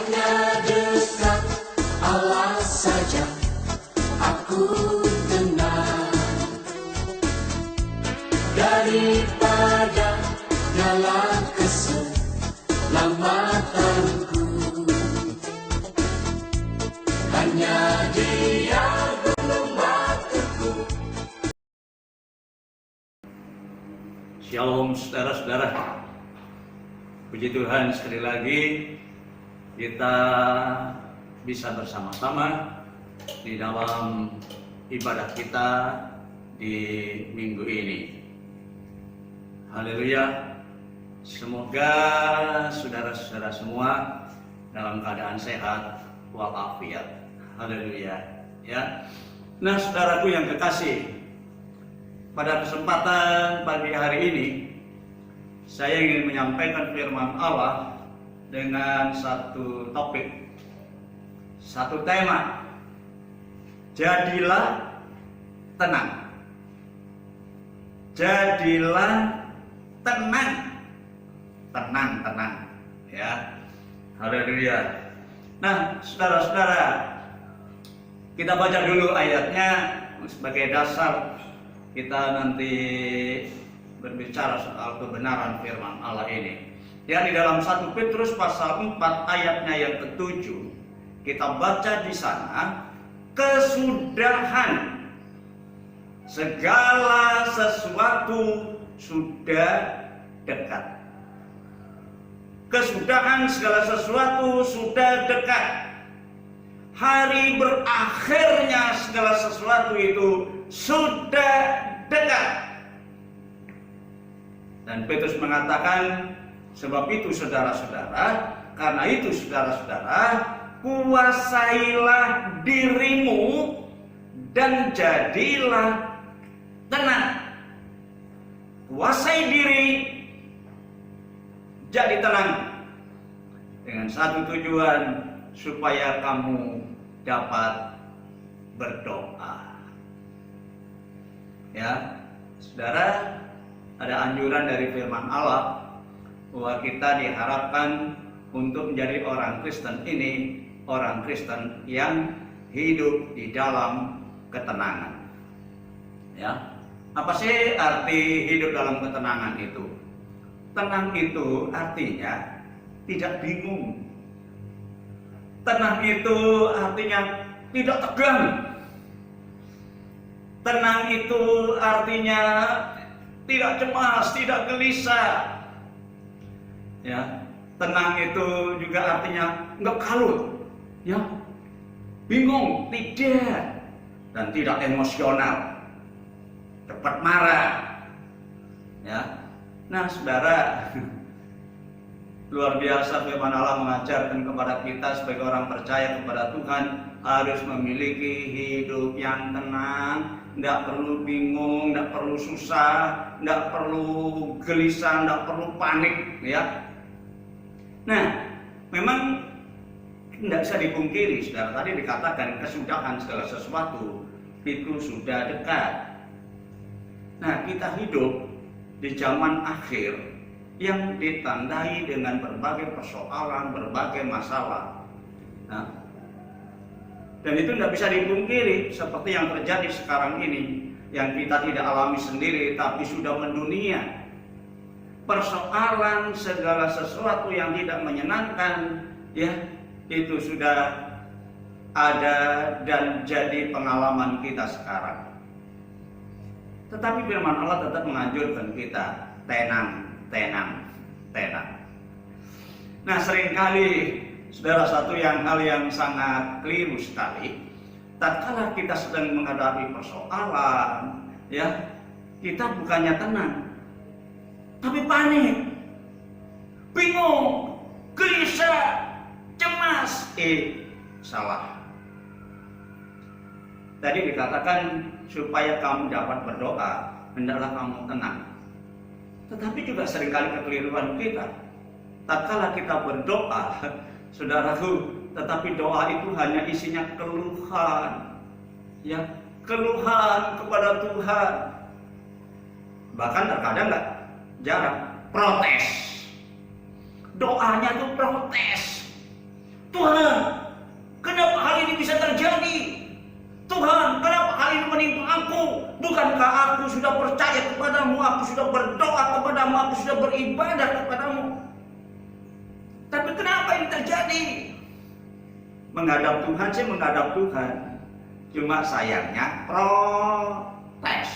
hanya dekat Allah saja aku tenang, daripada nyala keselamatanku. Hanya Dia gunung batuku. Shalom saudara-saudara. Puji Tuhan, sekali lagi kita bisa bersama-sama di dalam ibadah kita di minggu ini. Haleluya. Semoga saudara-saudara semua dalam keadaan sehat walafiat. Haleluya. Ya. Nah, saudaraku yang kekasih, pada kesempatan pagi hari ini saya ingin menyampaikan firman Allah dengan satu topik, satu tema. Jadilah tenang. Jadilah tenang. Tenang, ya. Haleluya. Nah, saudara-saudara, kita baca dulu ayatnya sebagai dasar kita nanti berbicara soal kebenaran firman Allah ini. Ya, di dalam 1 Petrus pasal 4 ayatnya yang ke-7 kita baca di sana, kesudahan segala sesuatu sudah dekat. Kesudahan segala sesuatu sudah dekat. Hari berakhirnya segala sesuatu itu sudah dekat. Dan Petrus mengatakan, sebab itu saudara-saudara, karena itu saudara-saudara, kuasailah dirimu dan jadilah tenang. Kuasai diri, jadi tenang, dengan satu tujuan, supaya kamu dapat berdoa. Ya, saudara, ada anjuran dari firman Allah bahwa kita diharapkan untuk menjadi orang Kristen ini, orang Kristen yang hidup di dalam ketenangan. Ya, apa sih arti hidup dalam ketenangan itu? Tenang itu artinya tidak bingung. Tenang itu artinya tidak tegang. Tenang itu artinya tidak cemas, tidak gelisah. Ya, tenang itu juga artinya enggak kalut, ya, bingung, tidak, dan tidak emosional, cepat marah. Ya, nah saudara, luar biasa firman Allah mengajarkan kepada kita sebagai orang percaya kepada Tuhan harus memiliki hidup yang tenang. Tidak perlu bingung, tidak perlu susah, tidak perlu gelisah, tidak perlu panik, ya. Nah, memang tidak bisa dipungkiri, saudara, tadi dikatakan kesudahan segala sesuatu itu sudah dekat. Nah, kita hidup di zaman akhir yang ditandai dengan berbagai persoalan, berbagai masalah. Nah, dan itu tidak bisa dipungkiri seperti yang terjadi sekarang ini, yang kita tidak alami sendiri tapi sudah mendunia. Persoalan segala sesuatu yang tidak menyenangkan, ya, itu sudah ada dan jadi pengalaman kita sekarang. Tetapi firman Allah tetap menganjurkan kita tenang. Nah, seringkali saudara, satu hal yang sangat keliru sekali, tatkala kita sedang menghadapi persoalan, ya, kita bukannya tenang, tapi panik, bingung, gelisah, cemas. Salah. Tadi dikatakan supaya kamu dapat berdoa, hendaklah kamu tenang. Tetapi juga seringkali kekeliruan kita, tatkala kita berdoa, saudaraku, tetapi doa itu hanya isinya keluhan, ya, keluhan kepada Tuhan. Bahkan terkadang jarang protes. Doanya tuh protes. Tuhan, yang terjadi? Menghadap Tuhan sih menghadap Tuhan, cuma sayangnya protes,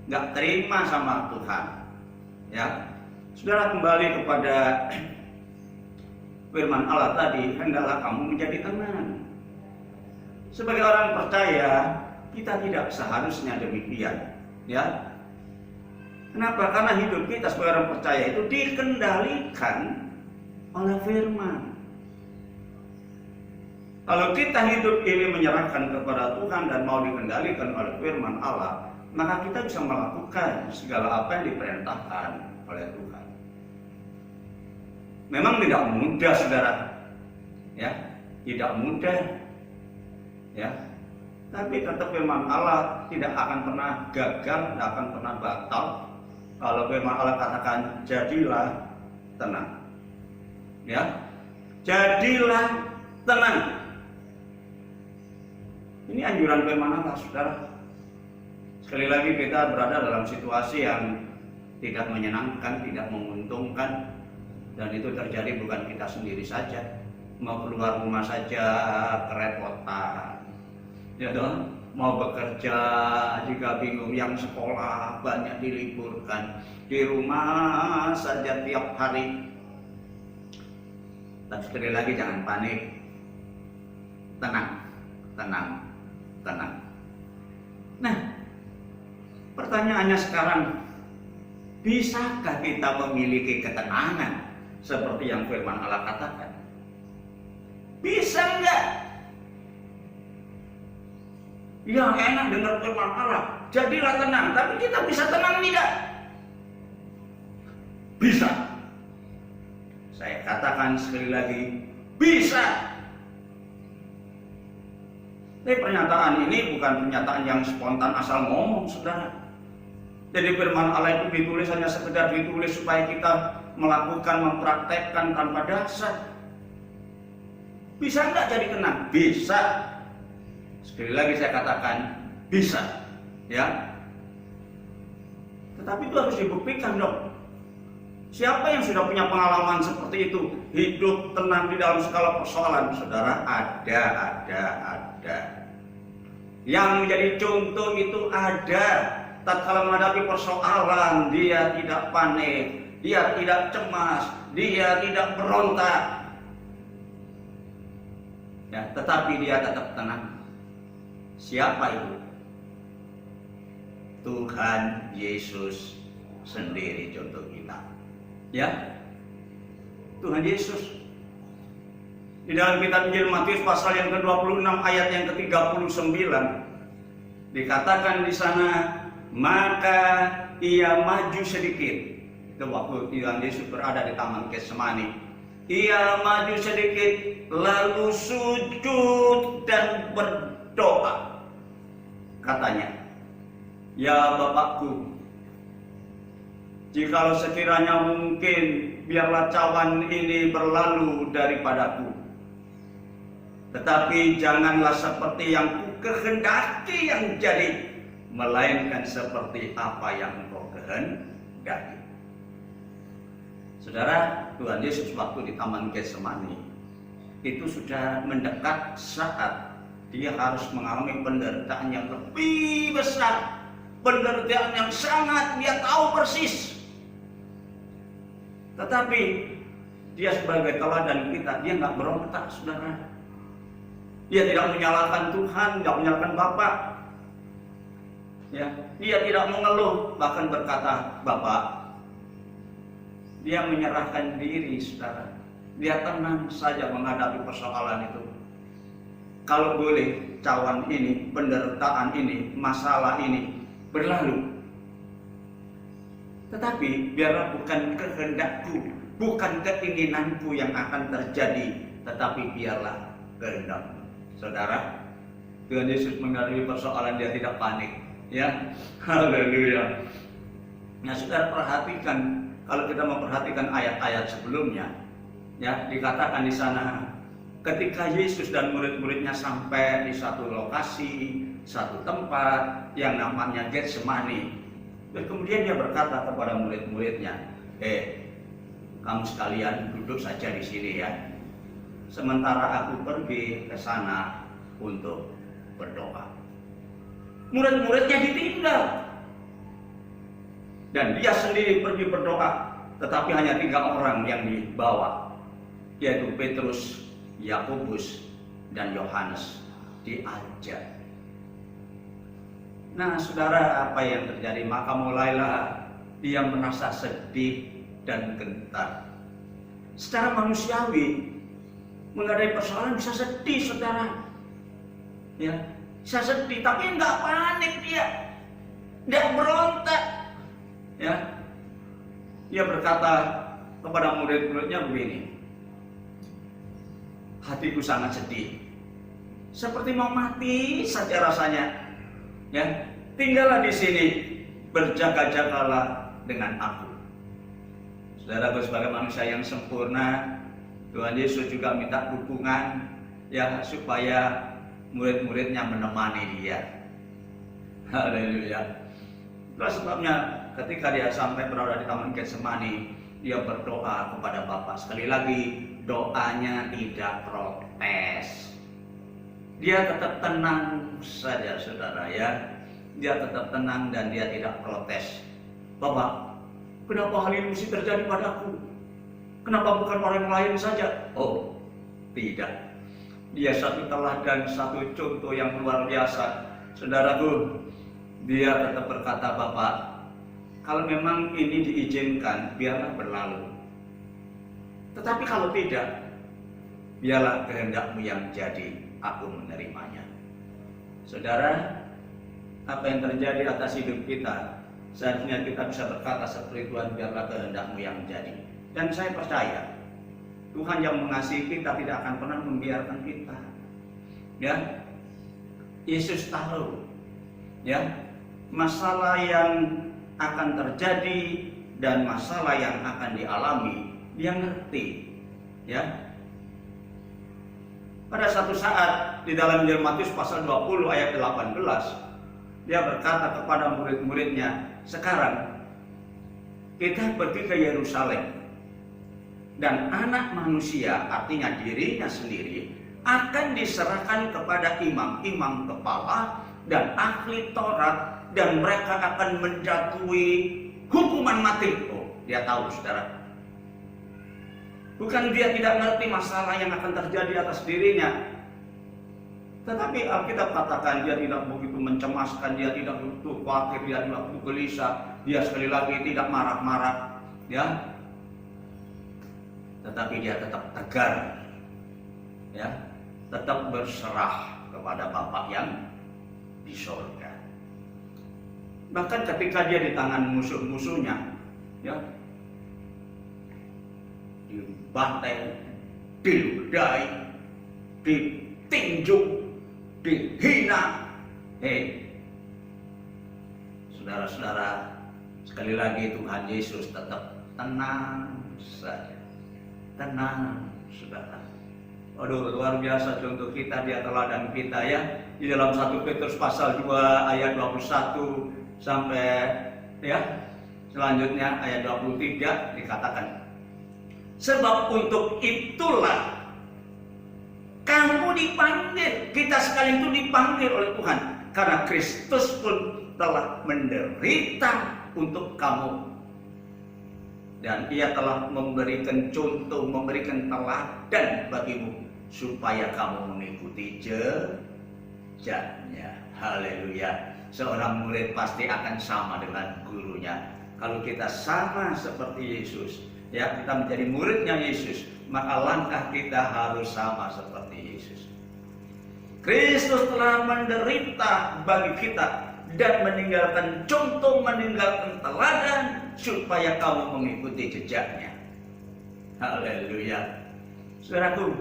nggak terima sama Tuhan. Ya, saudara, kembali kepada firman Allah tadi, hendaklah kamu menjadi tenang. Sebagai orang percaya, kita tidak seharusnya demikian. Ya, kenapa? Karena hidup kita sebagai orang percaya itu dikendalikan oleh firman. Kalau kita hidup ini menyerahkan kepada Tuhan dan mau dikendalikan oleh firman Allah, maka kita bisa melakukan segala apa yang diperintahkan oleh Tuhan. Memang tidak mudah, saudara, ya, tidak mudah, ya. Tapi tetap firman Allah tidak akan pernah gagal, tidak akan pernah batal. Kalau firman Allah katakan jadilah tenang, ya, jadilah tenang. Ini anjuran firman Allah, saudara. Sekali lagi kita berada dalam situasi yang tidak menyenangkan, tidak menguntungkan, dan itu terjadi bukan kita sendiri saja. Mau keluar rumah saja kerepotan, ya dong. Mau bekerja juga bingung, yang sekolah banyak diliburkan, di rumah saja tiap hari. Tapi sekali lagi jangan panik, tenang, tenang, tenang. Nah, pertanyaannya sekarang, bisakah kita memiliki ketenangan seperti yang firman Allah katakan? Bisa enggak? Ya, enak dengar firman Allah, jadilah tenang, tapi kita bisa tenang tidak? Bisa. Saya katakan sekali lagi, bisa. Tapi pernyataan ini bukan pernyataan yang spontan asal ngomong, saudara. Jadi firman Allah itu ditulis hanya sekedar ditulis supaya kita melakukan, mempraktekkan tanpa dasar. Bisa enggak jadi tenang? Bisa. Sekali lagi saya katakan, bisa. Ya. Tetapi itu harus dibuktikan dong. Siapa yang sudah punya pengalaman seperti itu? Hidup tenang di dalam segala persoalan, saudara? Ada. Yang menjadi contoh itu ada. Tatkala menghadapi persoalan, dia tidak panik, dia tidak cemas, dia tidak berontak. Ya, tetapi dia tetap tenang. Siapa itu? Tuhan Yesus sendiri contoh kita. Ya, Tuhan Yesus. Di dalam kitab Injil Matius pasal yang ke-26 ayat yang ke-39 dikatakan di sana, maka ia maju sedikit. Itu waktu Tuhan Yesus berada di Taman Getsemani. Ia maju sedikit lalu sujud dan berdoa. Katanya, ya Bapakku, jikalau sekiranya mungkin, biarlah cawan ini berlalu daripadaku. Tetapi janganlah seperti yang kukehendaki yang jadi, melainkan seperti apa yang Engkau kehendaki. Saudara, Tuhan Yesus waktu di Taman Getsemani itu sudah mendekat saat dia harus mengalami penderitaan yang lebih besar, penderitaan yang sangat dia tahu persis. Tetapi dia sebagai teladan kita, dia nggak berontak, saudara. Dia tidak menyalahkan Tuhan, tidak menyalahkan Bapa. Ya, dia tidak mengeluh, bahkan berkata, Bapak. Dia menyerahkan diri, saudara. Dia tenang saja menghadapi persoalan itu. Kalau boleh cawan ini, penderitaan ini, masalah ini berlalu. Tetapi biarlah bukan kehendakku, bukan keinginanku yang akan terjadi, tetapi biarlah kehendakmu. Saudara, Tuhan Yesus menghadapi persoalan, dia tidak panik. Ya, haleluya. Nah, saudara, perhatikan, kalau kita memperhatikan ayat-ayat sebelumnya, ya, dikatakan di sana, ketika Yesus dan murid-muridnya sampai di satu lokasi, satu tempat yang namanya Getsemani, dan kemudian dia berkata kepada murid-muridnya, kamu sekalian duduk saja di sini ya. Sementara aku pergi ke sana untuk berdoa. Murid-muridnya ditinggal. Dan dia sendiri pergi berdoa. Tetapi hanya 3 orang yang dibawa, yaitu Petrus, Yakobus, dan Yohanes diajak. Nah, saudara, apa yang terjadi? Maka mulailah dia merasa sedih dan gentar. Secara manusiawi, menghadapi persoalan bisa sedih, saudara. Ya, bisa sedih, tapi enggak panik dia. Enggak berontak. Ya. Dia berkata kepada murid-muridnya begini, hatiku sangat sedih, seperti mau mati saja rasanya. Ya, tinggallah di sini, berjaga-jagalah dengan aku. Saudara, sebagai manusia yang sempurna, Tuhan Yesus juga minta dukungan ya supaya murid-muridnya menemani dia. Haleluya. Itulah sebabnya ketika dia sampai berada di Taman Getsemani, dia berdoa kepada Bapa. Sekali lagi, doanya tidak protes. Dia tetap tenang saja, saudara ya. Dia tetap tenang dan dia tidak protes. Bapak, kenapa hal ini mesti terjadi padaku? Kenapa bukan orang lain saja? Oh, tidak. Dia satu teladan, satu contoh yang luar biasa. Saudaraku, dia tetap berkata, Bapak, kalau memang ini diizinkan, biarlah berlalu. Tetapi kalau tidak, biarlah kehendak-Mu yang jadi, aku menerimanya. Saudara, apa yang terjadi atas hidup kita, seharusnya kita bisa berkata seperti Tuhan, biarlah kehendak-Mu yang jadi. Dan saya percaya, Tuhan yang mengasihi kita tidak akan pernah membiarkan kita. Ya, Yesus tahu, ya, masalah yang akan terjadi dan masalah yang akan dialami, dia ngerti. Ya. Pada satu saat di dalam Injil Matius pasal 20 ayat 18, dia berkata kepada murid-muridnya, sekarang kita pergi ke Yerusalem dan anak manusia, artinya dirinya sendiri, akan diserahkan kepada imam-imam kepala dan ahli Taurat, dan mereka akan menjatuhi hukuman mati. Oh, dia tahu, saudara. Bukan dia tidak ngerti masalah yang akan terjadi atas dirinya, tetapi Alkitab katakan dia tidak begitu mencemaskan, dia tidak begitu khawatir, dia tidak begitu gelisah, dia sekali lagi tidak marah-marah, ya. Tetapi dia tetap tegar, ya, tetap berserah kepada Bapa yang di surga. Bahkan ketika dia di tangan musuh-musuhnya, ya, dibantai, diludahi, ditinju, dihina. Saudara-saudara, sekali lagi Tuhan Yesus tetap tenang saja. Tenang, saudara. Aduh, luar biasa contoh kita, dia teladan kita ya. Di dalam 1 Petrus pasal 2 ayat 21 sampai ya selanjutnya ayat 23 dikatakan, sebab untuk itulah kamu dipanggil, kita sekalian itu dipanggil oleh Tuhan, karena Kristus pun telah menderita untuk kamu, dan Ia telah memberikan contoh, memberikan teladan bagimu, supaya kamu mengikuti jejaknya. Haleluya. Seorang murid pasti akan sama dengan gurunya. Kalau kita sama seperti Yesus, ya, kita menjadi muridnya Yesus, maka langkah kita harus sama seperti Yesus. Kristus telah menderita bagi kita dan meninggalkan contoh, meninggalkan teladan, supaya kamu mengikuti jejaknya. Haleluya. Saudaraku,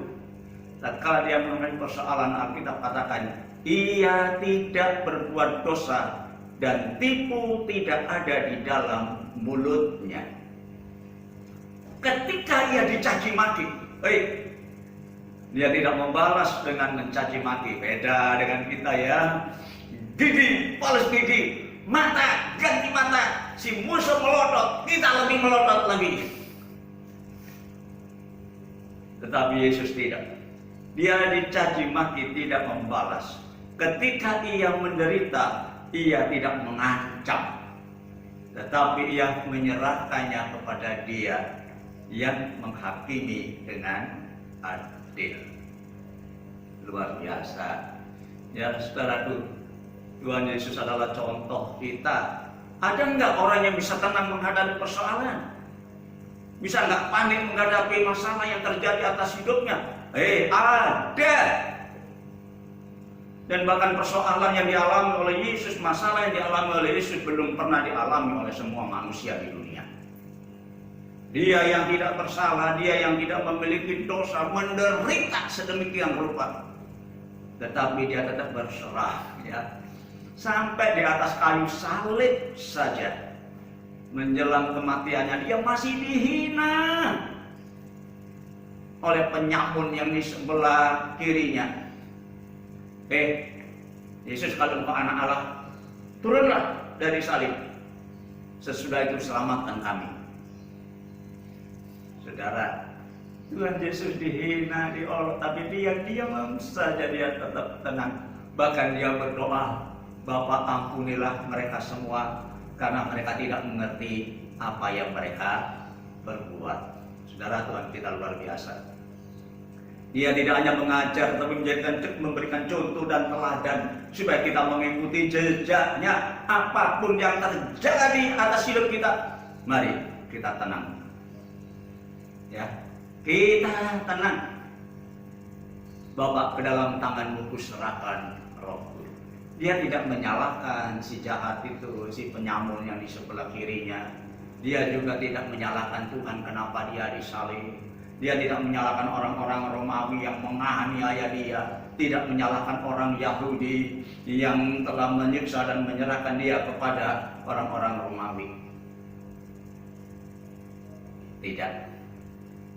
tatkala dia mengenai persoalan, Alkitab katakan, ia tidak berbuat dosa dan tipu tidak ada di dalam mulutnya. Ketika ia dicaci maki, dia tidak membalas dengan mencaci maki. Beda dengan kita ya. Gigi balas gigi, mata ganti mata. Si musuh melotot, kita lebih melotot lagi. Tetapi Yesus tidak. Dia dicaci maki tidak membalas. Ketika ia menderita, ia tidak mengancam, tetapi ia menyerahkannya kepada Dia yang menghakimi dengan adil. Luar biasa. Ya saudaraku, Tuhan Yesus adalah contoh kita. Ada nggak orang yang bisa tenang menghadapi persoalan? Bisa nggak panik menghadapi masalah yang terjadi atas hidupnya? Ada. Dan bahkan persoalan yang dialami oleh Yesus, masalah yang dialami oleh Yesus belum pernah dialami oleh semua manusia di dunia. Dia yang tidak bersalah, dia yang tidak memiliki dosa, menderita sedemikian rupa. Tetapi dia tetap berserah, ya. Sampai di atas kayu salib saja, menjelang kematiannya, dia masih dihina oleh penyamun yang di sebelah kirinya. Yesus, kalau engkau anak Allah, turunlah dari salib. Sesudah itu selamatkan kami. Saudara, Tuhan Yesus dihina, diolok, tapi dia diam saja, dia tetap tenang. Bahkan dia berdoa, Bapa ampunilah mereka semua, karena mereka tidak mengerti apa yang mereka berbuat. Saudara, Tuhan kita luar biasa. Dia tidak hanya mengajar, tapi memberikan contoh dan teladan supaya kita mengikuti jejaknya. Apapun yang terjadi atas hidup kita, mari kita tenang. Ya, kita tenang. Bapa, ke dalam tangan-Mu kuserahkan rohku. Dia tidak menyalahkan si jahat itu, si penyamun yang di sebelah kirinya. Dia juga tidak menyalahkan Tuhan kenapa dia disalib. Dia tidak menyalahkan orang-orang Romawi yang menganiaya dia, tidak menyalahkan orang Yahudi yang telah menyiksa dan menyerahkan dia kepada orang-orang Romawi.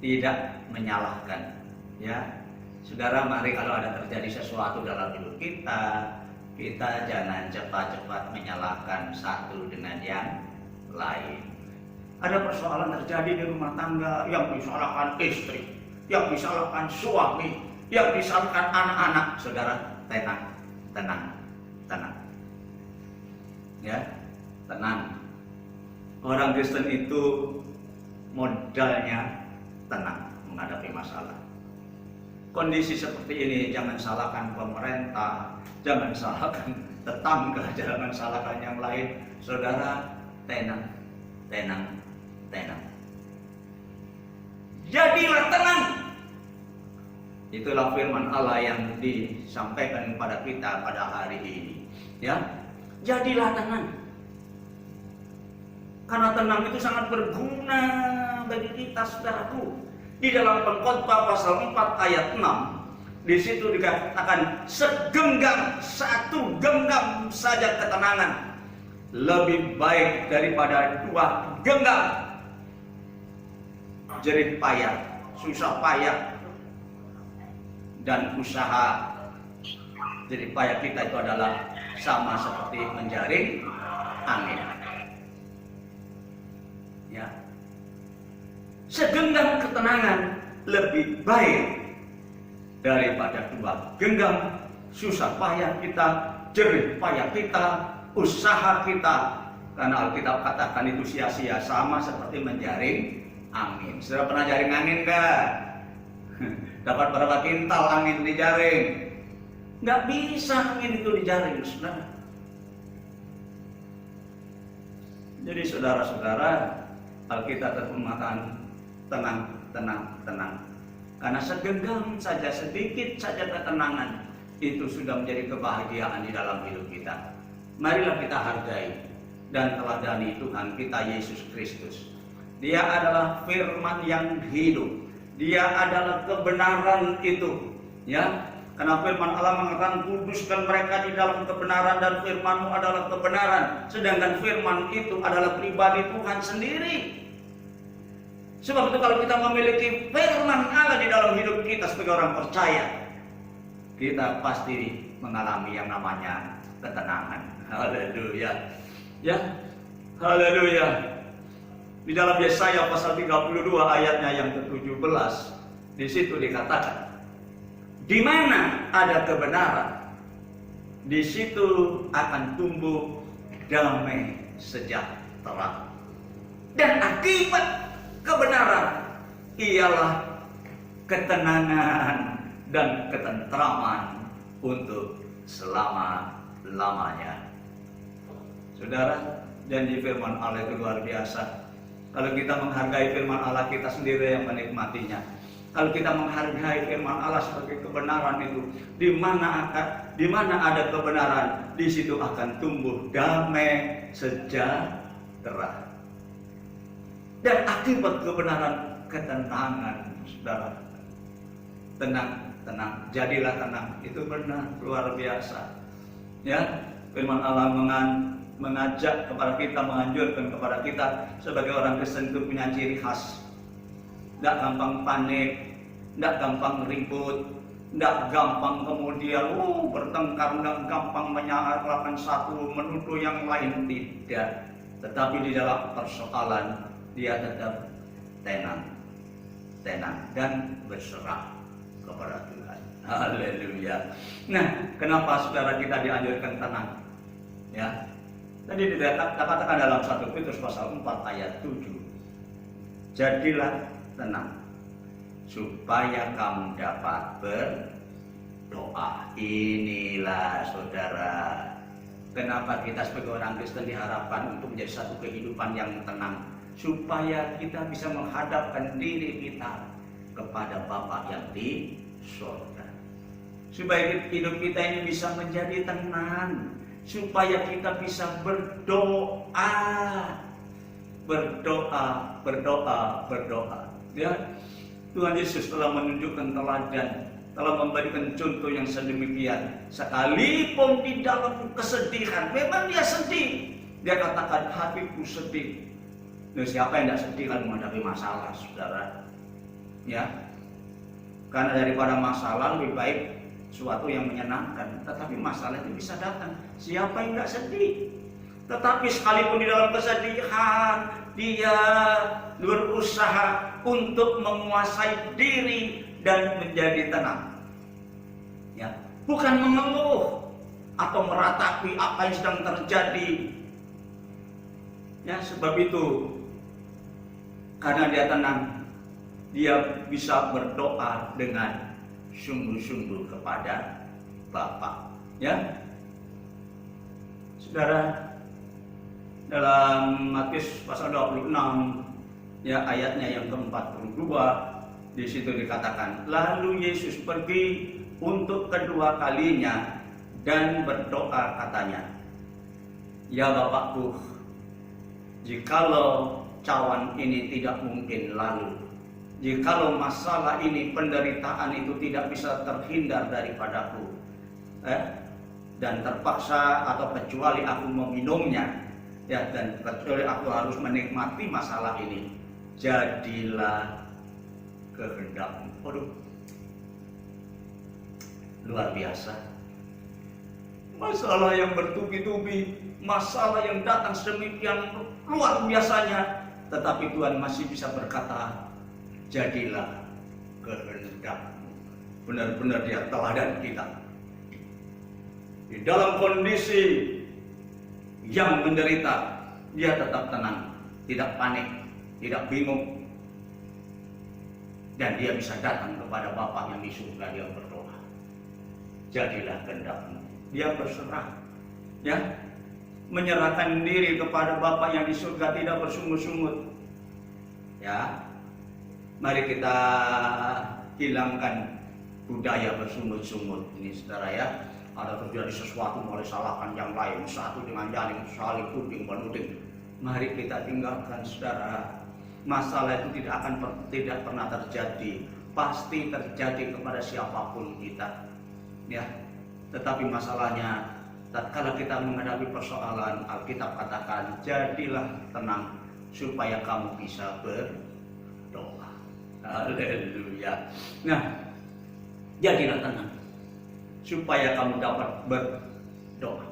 Tidak menyalahkan. Ya, saudara, mari kalau ada terjadi sesuatu dalam hidup kita, kita jangan cepat-cepat menyalahkan satu dengan yang lain. Ada persoalan terjadi di rumah tangga, yang disalahkan istri, yang disalahkan suami, yang disalahkan anak-anak. Saudara, tenang. Ya, tenang. Orang Kristen itu modalnya tenang menghadapi masalah. Kondisi seperti ini jangan salahkan pemerintah, jangan salahkan tetangga, jangan salahkan yang lain. Saudara, tenang. Jadilah tenang. Itulah firman Allah yang disampaikan kepada kita pada hari ini. Ya, jadilah tenang. Karena tenang itu sangat berguna bagi kita, saudaraku. Di dalam Pengkhotbah pasal 4 ayat 6, di situ dikatakan satu genggam saja ketenangan lebih baik daripada 2 genggam jerih payah, susah payah, dan usaha. Jerih payah kita itu adalah sama seperti menjaring angin. Ya, segenggam ketenangan lebih baik daripada 2 genggam susah payah kita, jerih payah kita, usaha kita. Karena Alkitab katakan itu sia-sia, sama seperti menjaring angin. Sudah pernah jaring angin enggak? Dapat berapa kintal angin dijaring? Nggak bisa angin itu dijaring, saudara. Jadi saudara-saudara, Alkitab tetap mengatakan tenang. Karena segenggam saja, sedikit saja ketenangan, itu sudah menjadi kebahagiaan di dalam hidup kita. Marilah kita hargai dan teladani Tuhan kita Yesus Kristus. Dia adalah firman yang hidup. Dia adalah kebenaran itu. Ya, karena firman Allah mengatakan, kuduskan mereka di dalam kebenaran, dan firman-Mu adalah kebenaran. Sedangkan firman itu adalah pribadi Tuhan sendiri. Sebab itu kalau kita memiliki firman Allah di dalam hidup kita sebagai orang percaya, kita pasti mengalami yang namanya ketenangan. Haleluya. Ya, haleluya. Di dalam Yesaya pasal 32 ayatnya yang ke-17, Di situ dikatakan, di mana ada kebenaran, di situ akan tumbuh damai sejahtera. Dan akibat kebenaran ialah ketenangan dan ketentraman untuk selama-lamanya. Saudara, janji firman Allah itu luar biasa. Kalau kita menghargai firman Allah, kita sendiri yang menikmatinya. Kalau kita menghargai firman Allah sebagai kebenaran itu, di mana ada kebenaran, di situ akan tumbuh damai sejahtera. Dan akibat kebenaran, ketenangan, saudara. Tenang, jadilah tenang. Itu benar, luar biasa. Ya, firman Allah mengajak kepada kita, menganjurkan kepada kita sebagai orang Kristen itu punya ciri khas. Tidak gampang panik, tidak gampang ribut, tidak gampang kemudian bertengkar, tidak gampang menyalahkan satu menuduh yang lain, tidak. Tetapi di dalam persoalan dia tetap tenang dan berserah kepada Tuhan. Haleluya. Nah, kenapa saudara kita dianjurkan tenang? Ya, tadi dikatakan dalam 1 Petrus pasal 4 ayat 7. Jadilah tenang, supaya kamu dapat berdoa. Inilah saudara, kenapa kita sebagai orang Kristen diharapkan untuk menjadi satu kehidupan yang tenang, supaya kita bisa menghadapkan diri kita kepada Bapa yang di surga. Supaya hidup kita ini bisa menjadi tenang, supaya kita bisa berdoa. Ya, Tuhan Yesus telah menunjukkan teladan, telah memberikan contoh yang sedemikian. Sekalipun di dalam kesedihan, memang dia sedih. Dia katakan, hatiku sedih. Nah, siapa yang tidak sedih kalau menghadapi masalah, saudara? Ya, karena daripada masalah lebih baik suatu yang menyenangkan. Tetapi masalah itu bisa datang. Siapa yang tidak sedih? Tetapi sekalipun di dalam kesedihan, dia berusaha untuk menguasai diri dan menjadi tenang. Ya, bukan mengeluh atau meratapi apa yang sedang terjadi. Ya, sebab itu karena dia tenang, dia bisa berdoa dengan sungguh-sungguh kepada Bapa. Ya, saudara, dalam Matius pasal 26 ya ayatnya yang ke-42, di situ dikatakan, lalu Yesus pergi untuk kedua kalinya dan berdoa, katanya, ya Bapakku, jikalau cawan ini tidak mungkin lalu, jikalau masalah ini, penderitaan itu tidak bisa terhindar daripadaku, dan terpaksa atau kecuali aku meminumnya, ya, dan kecuali aku harus menikmati masalah ini, jadilah kehendakmu. Waduh, luar biasa. Masalah yang bertubi-tubi, masalah yang datang sedemikian luar biasanya, tetapi Tuhan masih bisa berkata, jadilah kehendakmu. Benar-benar dia teladan kita. Di dalam kondisi yang menderita, dia tetap tenang, tidak panik, tidak bingung, dan dia bisa datang kepada Bapa yang di surga, dia berdoa, jadilah kehendakmu. Dia berserah, ya, menyerahkan diri kepada Bapa yang di surga, tidak bersungut-sungut. Ya, mari kita hilangkan budaya bersungut-sungut ini, saudara, ya. Ada terjadi sesuatu mulai salahkan yang lain, satu dengan jaring, saling tuding menuding. Mari kita tinggalkan, saudara. Masalah itu tidak pernah terjadi, pasti terjadi kepada siapapun kita, ya. Tetapi masalahnya, tatkala kita menghadapi persoalan, Alkitab katakan, jadilah tenang supaya kamu bisa berdoa. Haleluya. Nah, jadilah tenang supaya kamu dapat berdoa.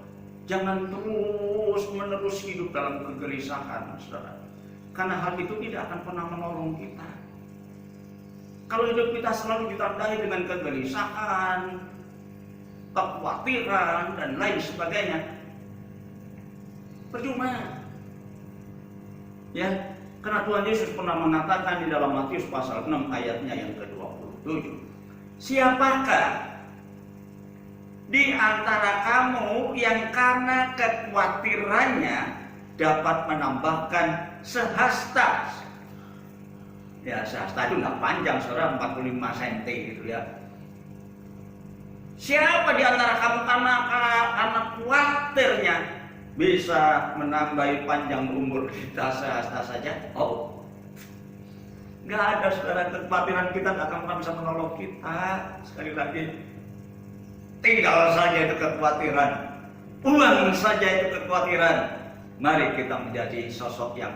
Jangan terus-menerus hidup dalam kegelisahan, saudara. Karena hal itu tidak akan pernah menolong kita. Kalau hidup kita selalu ditandai dengan kegelisahan, kekhawatiran, dan lain sebagainya, percuma. Ya, karena Tuhan Yesus pernah mengatakan di dalam Matius pasal 6 ayatnya yang ke-27, siapakah di antara kamu yang karena kekhawatirannya dapat menambahkan sehasta? Ya, sehasta itu nggak panjang, saudara, 45 cm gitu ya. Siapa di antara kamu karena khawatirnya bisa menambahi panjang umur kita sehasta saja? Oh, nggak ada, saudara. Kekhawatiran kita nggak akan pernah bisa menolong kita. Sekali lagi, tinggal saja itu kekhawatiran, ulang saja itu kekhawatiran. Mari kita menjadi sosok yang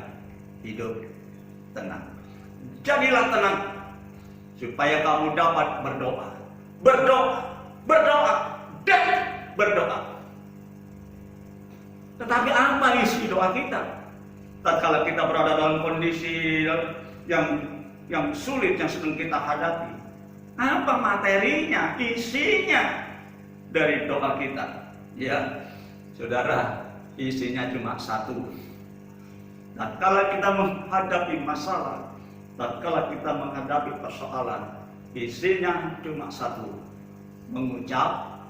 hidup tenang. Jadilah tenang supaya kamu dapat berdoa, dan berdoa. Tetapi apa isi doa kita? Tatkala kita berada dalam kondisi yang sulit yang sedang kita hadapi, apa materinya, isinya dari doa kita? Ya, saudara, isinya cuma satu. Tatkala kita menghadapi masalah, tatkala kita menghadapi persoalan, isinya cuma satu: mengucap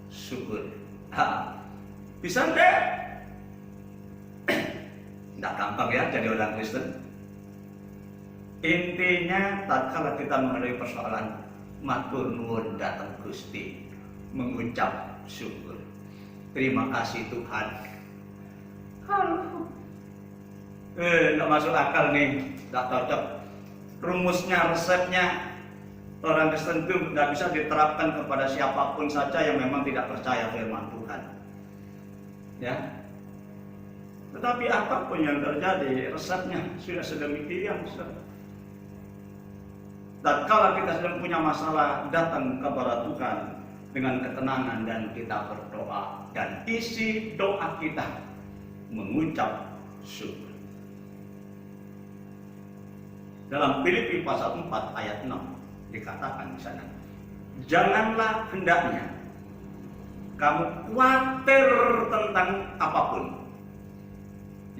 syukur. Bisa enggak? Enggak gampang ya jadi orang Kristen. Intinya tatkala kita menghadapi persoalan, matur nuwun datang Gusti, mengucap syukur. Terima kasih Tuhan. Enggak masuk akal nih, enggak cocok. Rumusnya, resepnya orang Kristen itu nggak bisa diterapkan kepada siapapun saja yang memang tidak percaya firman Tuhan. Ya. Tetapi apapun yang terjadi, resepnya sudah sedemikian. Tatkala kita sedang punya masalah, datang kepada Tuhan dengan ketenangan dan kita berdoa, dan isi doa kita mengucap syukur. Dalam Filipi pasal 4 ayat 6 dikatakan di sana, janganlah hendaknya kamu khawatir tentang apapun.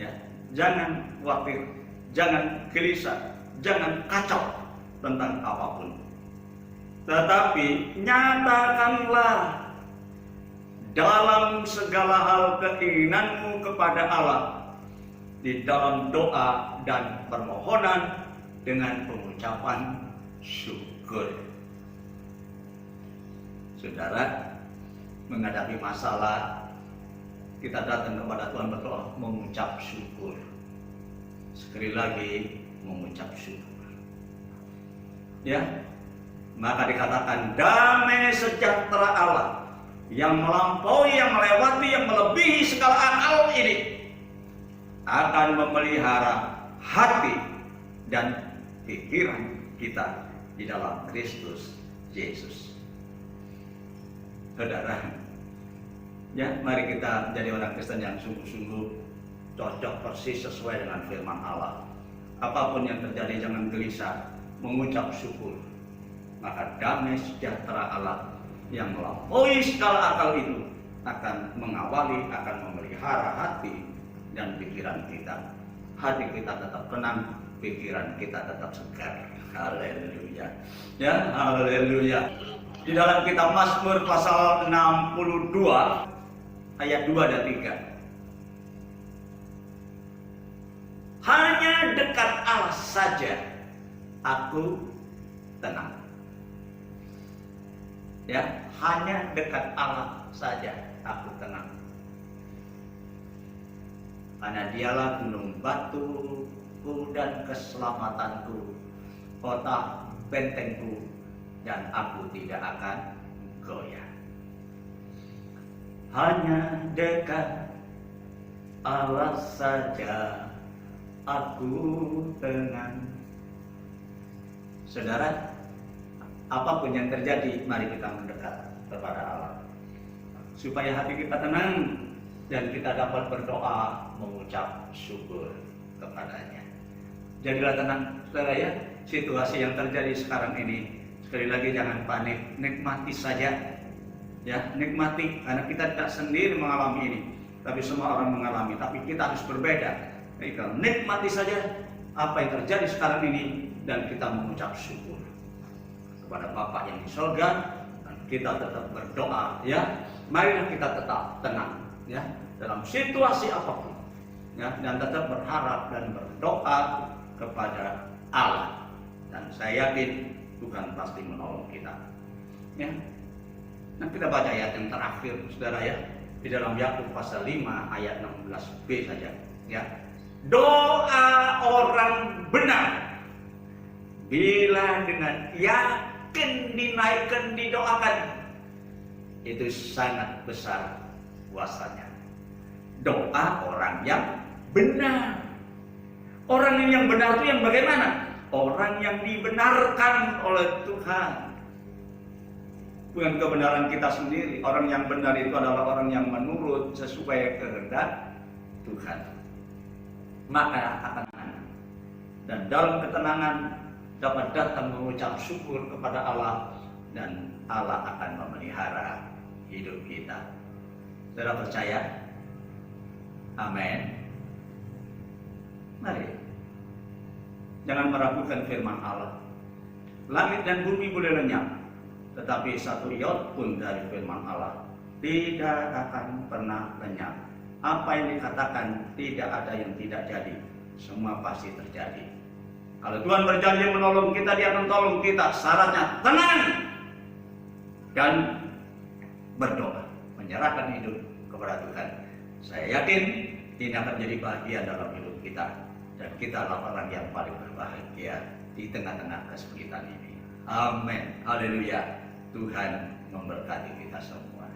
Ya, jangan khawatir, jangan gelisah, jangan kacau tentang apapun. Tetapi nyatakanlah dalam segala hal keinginanmu kepada Allah di dalam doa dan permohonan dengan pengucapan syukur. Saudara, menghadapi masalah, kita datang kepada Tuhan berdoa, mengucap syukur. Sekali lagi, mengucap syukur. Ya, maka dikatakan damai sejahtera Allah yang melampaui, yang melewati, yang melebihi segala akal ini akan memelihara hati dan pikiran kita di dalam Kristus Yesus. Saudara, ya, mari kita menjadi orang Kristen yang sungguh-sungguh cocok persis sesuai dengan firman Allah. Apapun yang terjadi jangan gelisah, mengucap syukur. Maka damai sejahtera Allah yang melampaui segala akal itu akan mengawali, akan memelihara hati dan pikiran kita. Hati kita tetap tenang, pikiran kita tetap segar. Haleluya. Ya, haleluya. Di dalam kitab Mazmur pasal 62 ayat 2 dan 3. Hanya dekat Allah saja aku tenang. Ya, hanya dekat Allah saja aku tenang. Karena dialah gunung batuku dan keselamatanku, kota bentengku, dan aku tidak akan goyah. Hanya dekat Allah saja aku tenang. Saudara, apapun yang terjadi, mari kita mendekat kepada Allah supaya hati kita tenang dan kita dapat berdoa mengucap syukur kepadanya. Jadilah tenang, saudara ya. Situasi yang terjadi sekarang ini, sekali lagi jangan panik, nikmati saja. Ya, nikmati, karena kita tidak sendiri mengalami ini, tapi semua orang mengalami. Tapi kita harus berbeda. Kita nikmati saja apa yang terjadi sekarang ini, dan kita mengucap syukur kepada Bapa yang di surga, dan kita tetap berdoa. Ya, marilah kita tetap tenang, ya, dalam situasi apapun, ya, dan tetap berharap dan berdoa kepada Allah. Dan saya yakin Tuhan pasti menolong kita. Ya. Nah, kita baca ayat yang terakhir, saudara ya, di dalam Yakub pasal 5 ayat 16b saja. Ya. Doa orang benar bila dengan yakin dinaikkan, didoakan, itu sangat besar kuasanya. Doa orang yang benar. Orang yang benar itu yang bagaimana? Orang yang dibenarkan oleh Tuhan. Bukan kebenaran kita sendiri. Orang yang benar itu adalah orang yang menurut sesuai kehendak Tuhan. Maka akan tenang. Dan dalam ketenangan dapat datang mengucap syukur kepada Allah, dan Allah akan memelihara hidup kita. Saudara percaya? Amin. Mari. Jangan meragukan firman Allah. Langit dan bumi boleh lenyap, tetapi satu iot pun dari firman Allah tidak akan pernah lenyap. Apa yang dikatakan tidak ada yang tidak jadi. Semua pasti terjadi. Kalau Tuhan berjanji menolong kita, Dia akan tolong kita. Syaratnya tenang dan berdoa, menyerahkan hidup kepada Tuhan. Saya yakin ini akan menjadi bahagia dalam hidup kita. Dan kita adalah orang yang paling berbahagia di tengah-tengah kesulitan ini. Amin. Haleluya. Tuhan memberkati kita semua.